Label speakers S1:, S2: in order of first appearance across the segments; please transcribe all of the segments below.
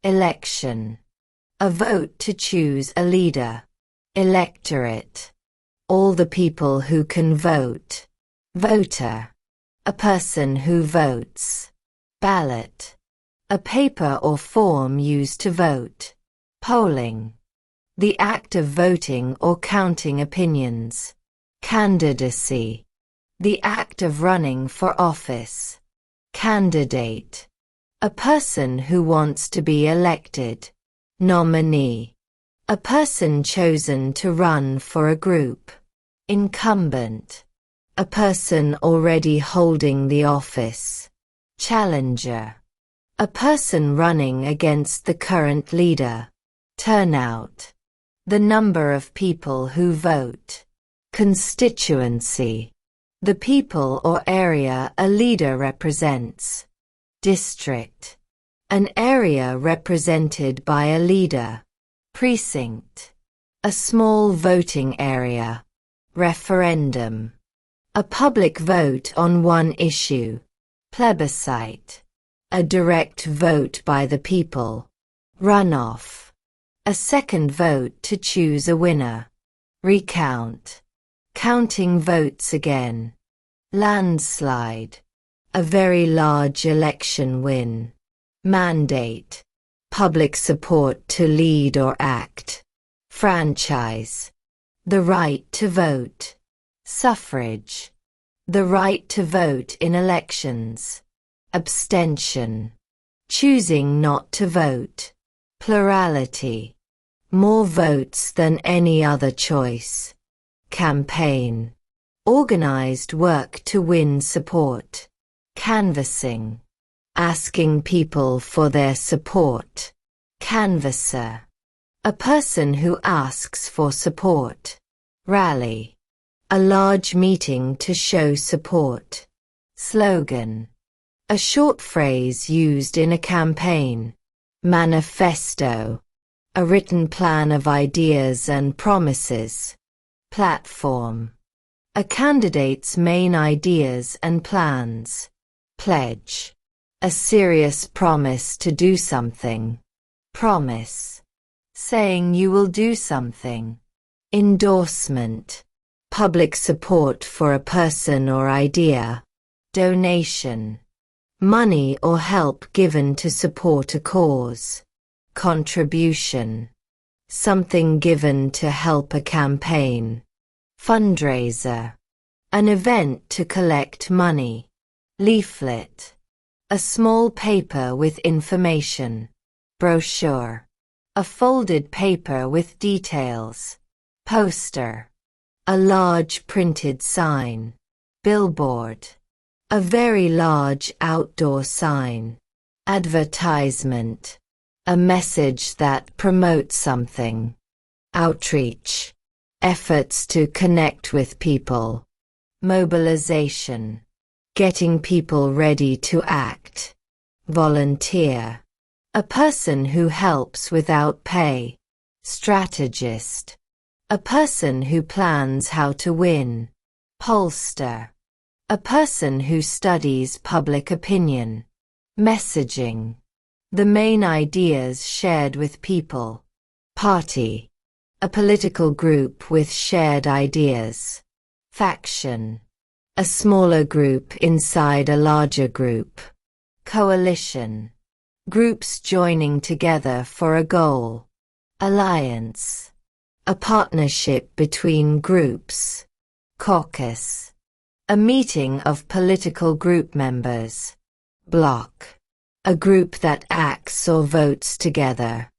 S1: election. A vote to choose a leader. Electorate. All the people who can vote. Voter. A person who votes. Ballot. A paper or form used to vote. Polling. The act of voting or counting opinions. Candidacy. The act of running for office. Candidate. A person who wants to be elected. Nominee. A person chosen to run for a group. Incumbent. A person already holding the office. Challenger. A person running against the current leader. Turnout. The number of people who vote. Constituency. The people or area a leader represents. District. An area represented by a leader. Precinct. A small voting area. Referendum. A public vote on one issue. Plebiscite. A direct vote by the people. Runoff. A second vote to choose a winner. Recount. Counting votes again. Landslide. A very large election win. Mandate. Public support to lead or act. Franchise. The right to vote. Suffrage. The right to vote in elections. Abstention. Choosing not to vote. Plurality. More votes than any other choice. Campaign. Organized work to win support. Canvassing. Asking people for their support. Canvasser. A person who asks for support. Rally. A large meeting to show support. Slogan. A short phrase used in a campaign. Manifesto. A written plan of ideas and promises. Platform. A candidate's main ideas and plans. Pledge. A serious promise to do something. Promise. Saying you will do something. Endorsement. Public support for a person or idea. Donation. Money or help given to support a cause. Contribution. Something given to help a campaign. Fundraiser. An event to collect money. Leaflet. A small paper with information. Brochure. A folded paper with details. Poster. A large printed sign. Billboard. A very large outdoor sign. Advertisement. A message that promotes something. Outreach. Efforts to connect with people. Mobilization. Getting people ready to act. Volunteer. A person who helps without pay. Strategist. A person who plans how to win. Pollster. A person who studies public opinion. Messaging. The main ideas shared with people. Party. A political group with shared ideas. Faction. A smaller group inside a larger group. Coalition. Groups joining together for a goal. Alliance. A partnership between groups. Caucus. A meeting of political group members. Bloc. A group that acts or votes together.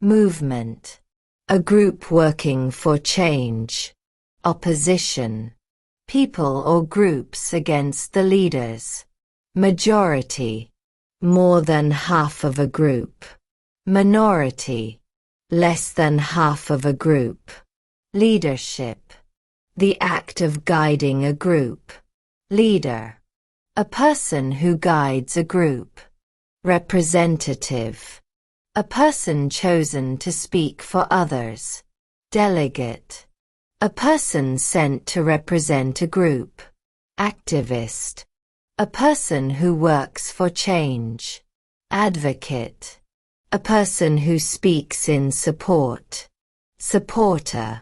S1: Movement. A group working for change. Opposition. People or groups against the leaders. Majority. More than half of a group. Minority. Less than half of a group. Leadership. The act of guiding a group. Leader. A person who guides a group. Representative. A person chosen to speak for others. Delegate. A person sent to represent a group. Activist. A person who works for change. Advocate. A person who speaks in support. Supporter.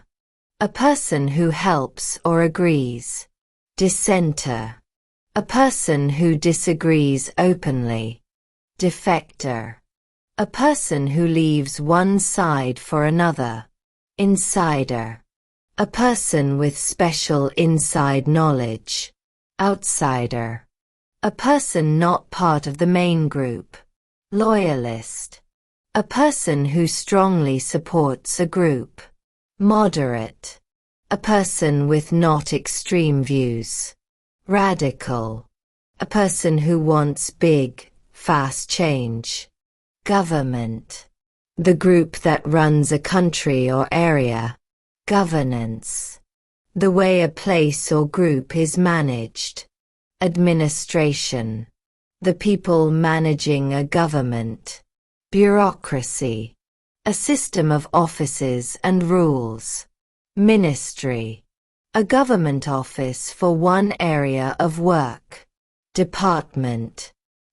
S1: A person who helps or agrees. Dissenter. A person who disagrees openly. Defector. A person who leaves one side for another. Insider. A person with special inside knowledge. Outsider. A person not part of the main group. Loyalist. A person who strongly supports a group. Moderate. A person with not extreme views. Radical. A person who wants big, fast change. Government. The group that runs a country or area. Governance. The way a place or group is managed. Administration. The people managing a government. Bureaucracy. A system of offices and rules. Ministry. A government office for one area of work. Department.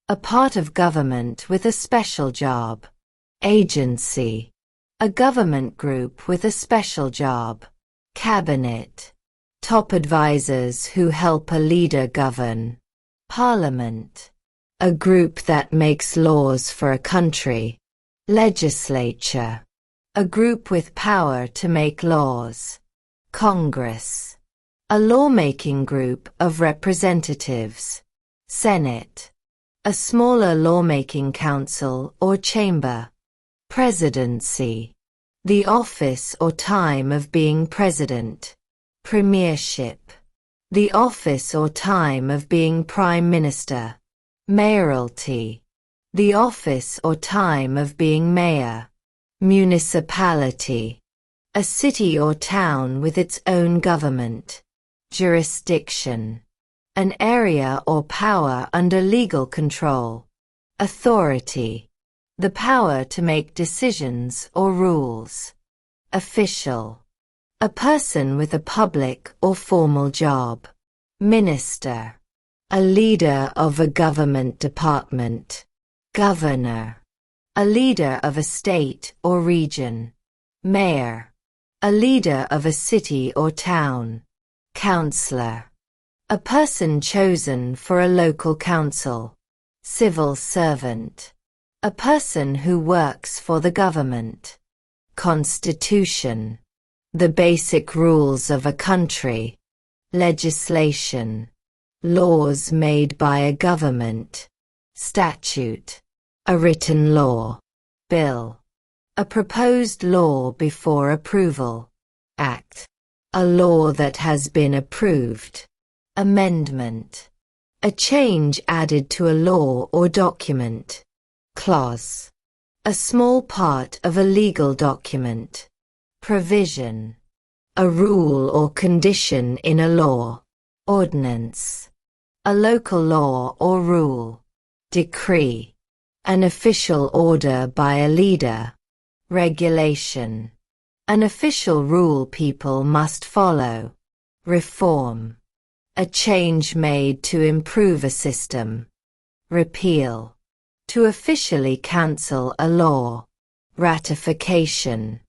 S1: A part of government with a special job. Agency. A government group with a special job. Cabinet. Top advisors who help a leader govern. Parliament. A group that makes laws for a country. Legislature. A group with power to make laws. Congress. A lawmaking group of representatives. Senate. A smaller lawmaking council or chamber. Presidency. The office or time of being president. Premiership. The office or time of being prime minister. Mayoralty. The office or time of being mayor. Municipality. A city or town with its own government. Jurisdiction. An area or power under legal control. Authority. The power to make decisions or rules. Official. A person with a public or formal job. Minister. A leader of a government department. Governor. A leader of a state or region. Mayor. A leader of a city or town. Councillor. A person chosen for a local council. Civil servant. A person who works for the government. Constitution. The basic rules of a country. Legislation. Laws made by a government. Statute. A written law. Bill. A proposed law before approval. Act. A law that has been approved. Amendment. A change added to a law or document. Clause. A small part of a legal document. Provision. A rule or condition in a law. Ordinance. A local law or rule. Decree. An official order by a leader. Regulation. An official rule people must follow. Reform. A change made to improve a system. Repeal. To officially cancel a law. Ratification.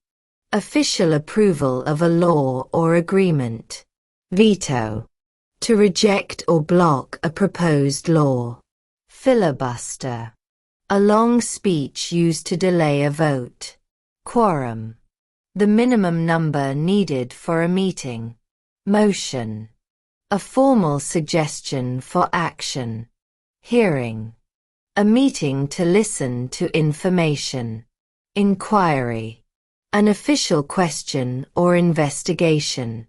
S1: Official approval of a law or agreement. Veto. To reject or block a proposed law. Filibuster. A long speech used to delay a vote. Quorum. The minimum number needed for a meeting. Motion. A formal suggestion for action. Hearing. A meeting to listen to information. Inquiry. An official question or investigation.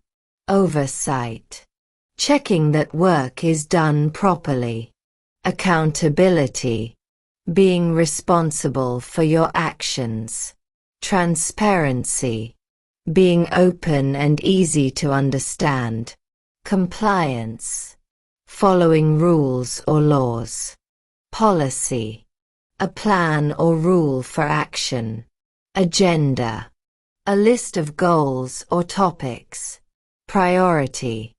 S1: Oversight. Checking that work is done properly. Accountability. Being responsible for your actions. Transparency. Being open and easy to understand. Compliance. Following rules or laws. Policy. A plan or rule for action. Agenda. A list of goals or topics. Priority.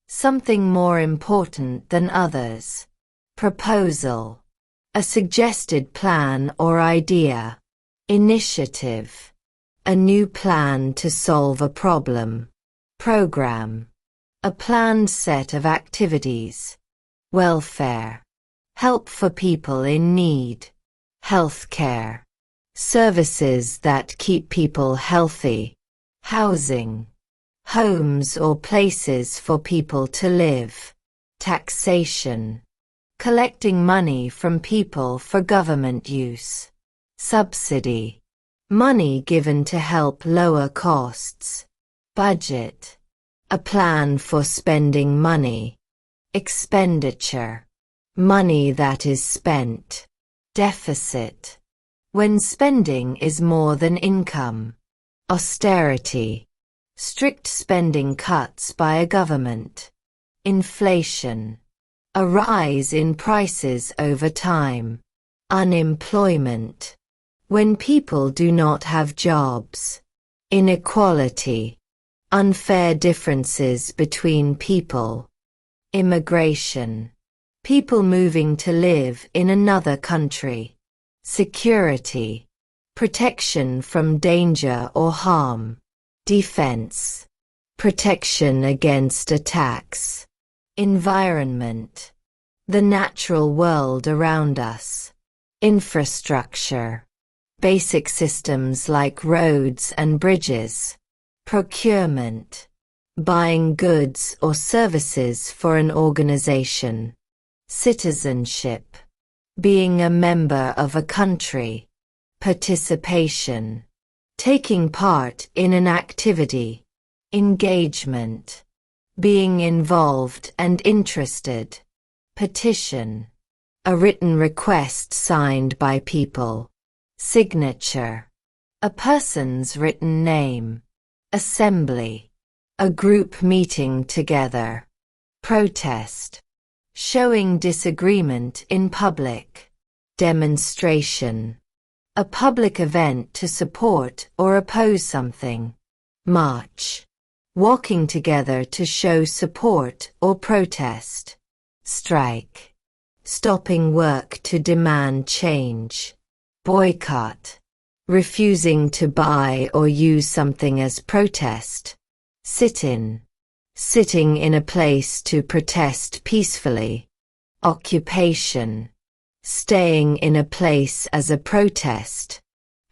S1: Something more important than others. Proposal. A suggested plan or idea. Initiative. A new plan to solve a problem. Program. A planned set of activities. Welfare. Help for people in need. Healthcare. Services that keep people healthy. Housing. Homes or places for people to live. Taxation. Collecting money from people for government use. Subsidy. Money given to help lower costs. Budget. A plan for spending money. Expenditure. Money that is spent. Deficit. When spending is more than income. Austerity. Strict spending cuts by a government. Inflation. A rise in prices over time. Unemployment. When people do not have jobs. Inequality. Unfair differences between people. Immigration. People moving to live in another country. Security. Protection from danger or harm. Defense. Protection against attacks. Environment. The natural world around us. Infrastructure. Basic systems like roads and bridges. Procurement. Buying goods or services for an organization. Citizenship. Being a member of a country. Participation. Taking part in an activity. Engagement. Being involved and interested. Petition. A written request signed by people. Signature. A person's written name. Assembly. A group meeting together. Protest. Showing disagreement in public. Demonstration. A public event to support or oppose something. March. Walking together to show support or protest. Strike. Stopping work to demand change. Boycott. Refusing to buy or use something as protest. Sit-in. Sitting in a place to protest peacefully. Occupation. Staying in a place as a protest.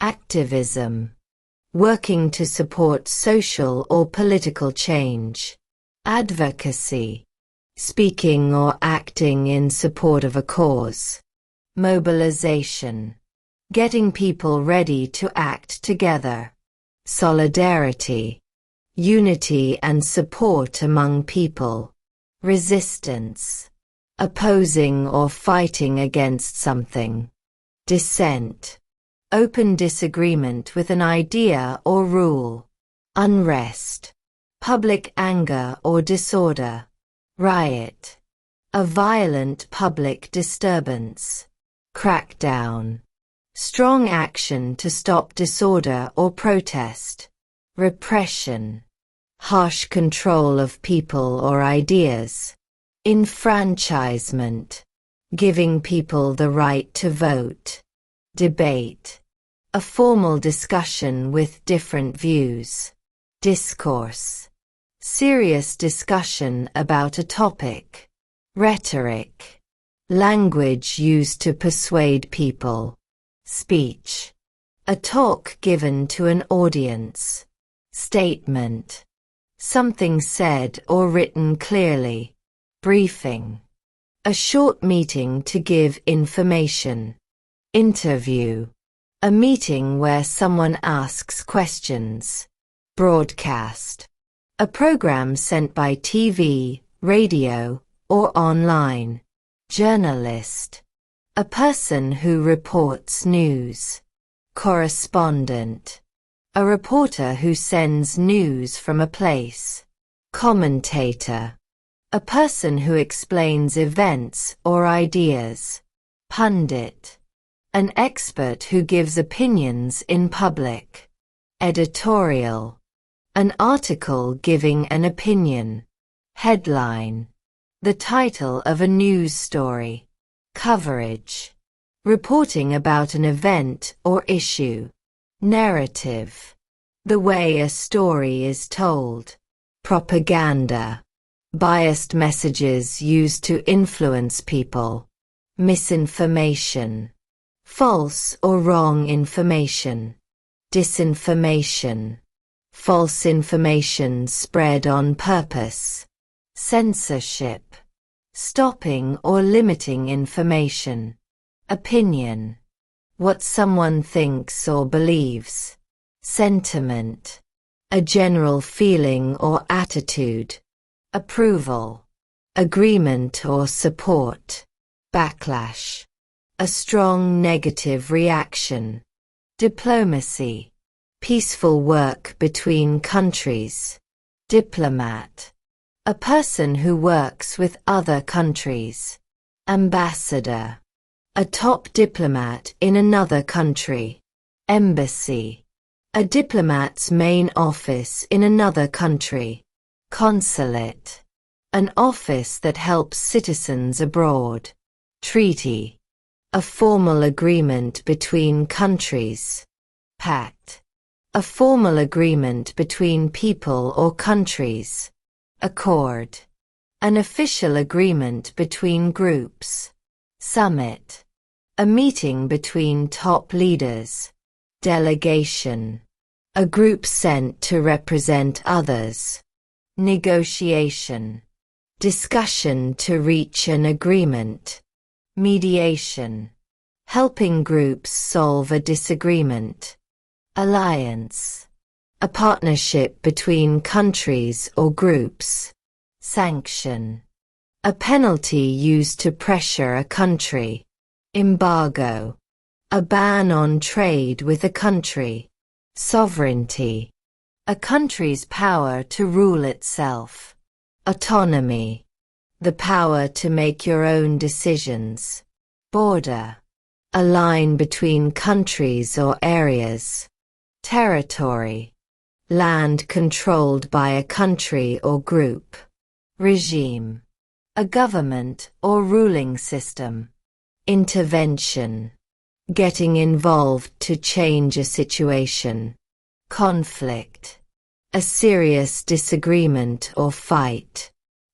S1: Activism. Working to support social or political change. Advocacy. Speaking or acting in support of a cause. Mobilization. Getting people ready to act together. Solidarity. Unity and support among people. Resistance. Opposing or fighting against something. Dissent. Open disagreement with an idea or rule. Unrest. Public anger or disorder. Riot. A violent public disturbance. Crackdown. Strong action to stop disorder or protest. Repression. Harsh control of people or ideas. Enfranchisement. Giving people the right to vote. Debate. A formal discussion with different views. Discourse. Serious discussion about a topic. Rhetoric. Language used to persuade people. Speech. A talk given to an audience. Statement. Something said or written clearly. Briefing. A short meeting to give information. Interview. A meeting where someone asks questions. Broadcast. A program sent by TV, radio, or online. Journalist. A person who reports news. Correspondent. A reporter who sends news from a place. Commentator. A person who explains events or ideas. Pundit. An expert who gives opinions in public. Editorial. An article giving an opinion. Headline. The title of a news story. Coverage. Reporting about an event or issue. Narrative. The way a story is told. Propaganda. Biased messages used to influence people. Misinformation. False or wrong information. Disinformation. False information spread on purpose. Censorship. Stopping or limiting information. Opinion. What someone thinks or believes. Sentiment. A general feeling or attitude. Approval. Agreement or support. Backlash. A strong negative reaction. Diplomacy. Peaceful work between countries. Diplomat. A person who works with other countries. Ambassador. A top diplomat in another country. Embassy. A diplomat's main office in another country. Consulate. An office that helps citizens abroad. Treaty. A formal agreement between countries. Pact. A formal agreement between people or countries. Accord. An official agreement between groups. Summit. A meeting between top leaders. Delegation. A group sent to represent others. Negotiation. Discussion to reach an agreement. Mediation. Helping groups solve a disagreement. Alliance. A partnership between countries or groups. Sanction. A penalty used to pressure a country. Embargo. A ban on trade with a country. Sovereignty. A country's power to rule itself. Autonomy. The power to make your own decisions. Border. A line between countries or areas. Territory. Land controlled by a country or group. Regime. A government or ruling system. Intervention. Getting involved to change a situation. Conflict. A serious disagreement or fight.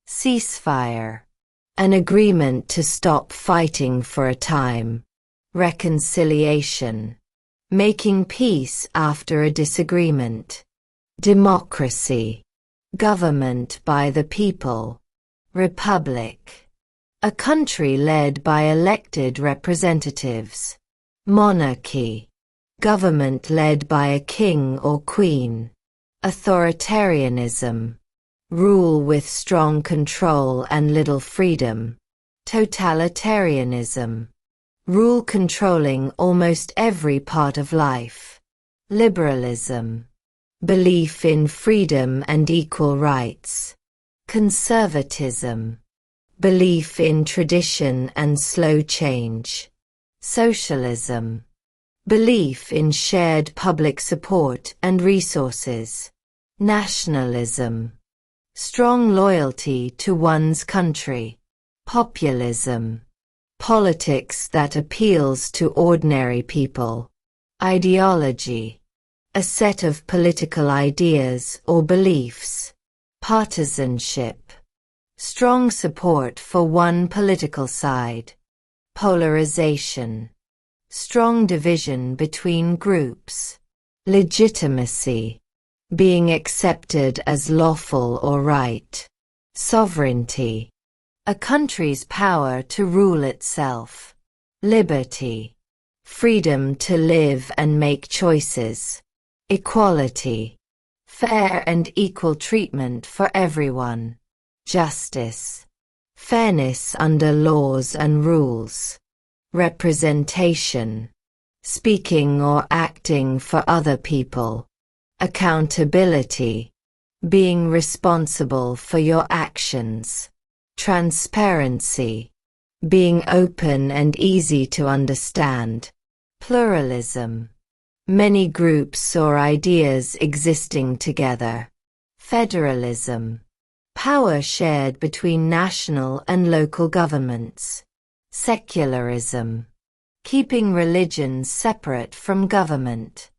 S1: Ceasefire. An agreement to stop fighting for a time. Reconciliation. Making peace after a disagreement. Democracy. Government by the people. Republic. A country led by elected representatives. Monarchy. Government led by a king or queen. Authoritarianism. Rule with strong control and little freedom. Totalitarianism. Rule controlling almost every part of life. Liberalism. Belief in freedom and equal rights. Conservatism. Belief in tradition and slow change. Socialism. Belief in shared public support and resources. Nationalism. Strong loyalty to one's country. Populism. Politics that appeals to ordinary people. Ideology. A set of political ideas or beliefs. Partisanship. Strong support for one political side. Polarization. Strong division between groups. Legitimacy. Being accepted as lawful or right. Sovereignty. A country's power to rule itself. Liberty. Freedom to live and make choices. Equality. Fair and equal treatment for everyone. Justice. Fairness under laws and rules. Representation. Speaking or acting for other people. Accountability. Being responsible for your actions. Transparency. Being open and easy to understand. Pluralism. Many groups or ideas existing together. Federalism. Power shared between national and local governments. Secularism. Keeping religion separate from government.